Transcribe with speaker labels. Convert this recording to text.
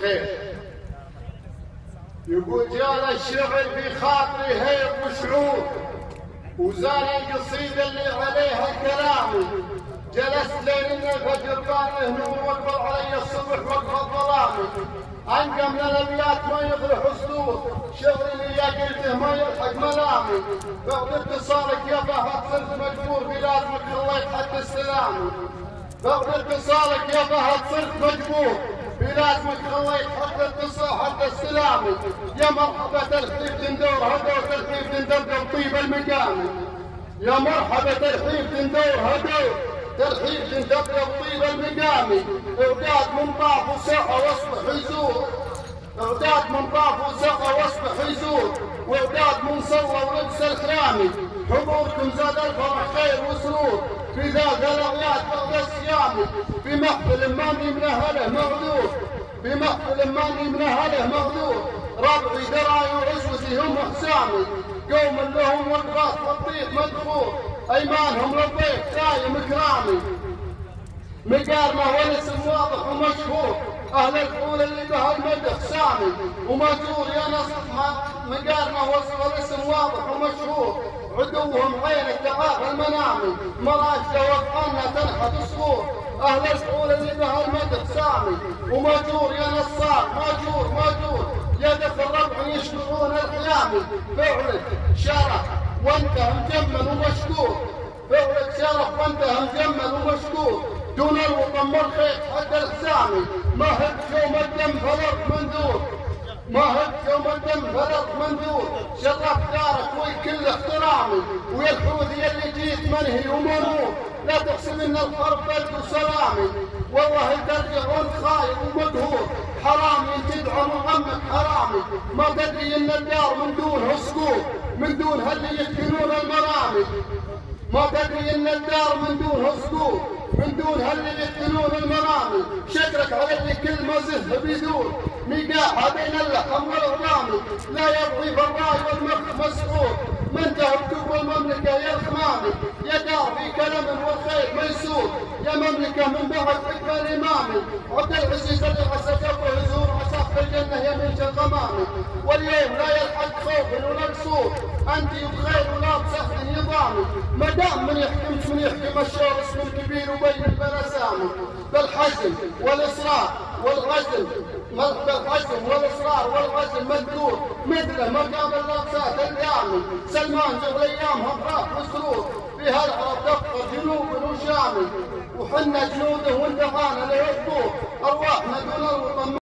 Speaker 1: خير. يقول جال الشعر في خاطري هيب وشعور، وزان القصيدة اللي عليها كلامي، جلست لين الفجر طالع نور واقبل علي الصبح وقف ظلامي، عنقى من الابيات ما يغرح صدور، شغلي اللي قلته ما يلحق ملامي، بعد اتصالك يا فهد صرت مجبور بلازمك خليت حد استلامي، بعد اتصالك يا فهد صرت مجبور بلازمك خليت حد استلامي، يا مرحبا ترحيب تندور هدور ترحيب تندور طيب المقامي، يا مرحبا ترحيب تندور هدور ترحيب تندور طيب المقامي، اعداد من طاف وسقى واصبح يزور، اعداد من طاف وسقى واصبح يزور، واعداد من صلى ولبس الخرامي، حضوركم زاد الفرح خير وسرور، في ذاك الاغياد بعد الصيام، في محفل ماني من اهله مغدور، في محفل ماني من اهله مغدور، ربعي دراي وعزوتي هم حسامي، قوم لهم وقفات والطيب مدخور، ايمانهم للضيف دايم كرامي، مقارنه والاسم واضح ومشهور، اهل الفول اللي بهالمدح سامي، وماجور يا نصف مقارنه والاسم واضح ومشهور، عدوهم عين تعافى المنامي، مراشده وفقنا تنحت الصخور، اهل الفول اللي بهالمدح سامي، وماجور يا نصار ماجور يا دخل ربع يشبعون الخيامي، فعلك شرف وانت مجمل ومشكور، فعلك شرف وانت مجمل ومشكور، دون الوطن مرخيط حتى الحسامي، ما هب يوم الدم فالارض مندور، ما هب يوم الدم فالارض مندور، شرف دارك وكل احترامي، ويا الحوذي اللي جيت منهي ومرور، لا تحسب ان الحرب بلد وسلامي، والله ترجعون خايب ومقهور، حرامي تدعم وغمك حرامي، ما تدري ان الدار من دونها سقوط، من دونها اللي يسكنون المرامي، ما تدري ان الدار من دونها سقوط، من دونها اللي يقتلون المرامي، شكرك على اللي كل ما زه بيدور، ميقاحة بين اللحم والعظامي، لا يضعي بالراي والمخ مسعود، من تهبتوا المملكة يا الخمامي، يا دار في كلام والخير ميسور، يا مملكة من بعد حكم الإمامي، عبد العزيز اللي عسى قبره يزور عسى في الجنة يمين الغمامي، واليوم لا يلحق خوف ولا قصور، أنت بخير ولا بسخط نظامي، ما دام من يحكم الشور اسم الكبير وبين البلسامي، بالحزم والإصرار والغزل بالحزم والإصرار والغزل مذكور، مثله مقام اللابسات القيامي، سلمان جبر أيامها فرح وسرور، في هالعرب تفخر جنوب وشامي، وحنا جنوده وانتهانا له الطور، أرواحنا دون الوطن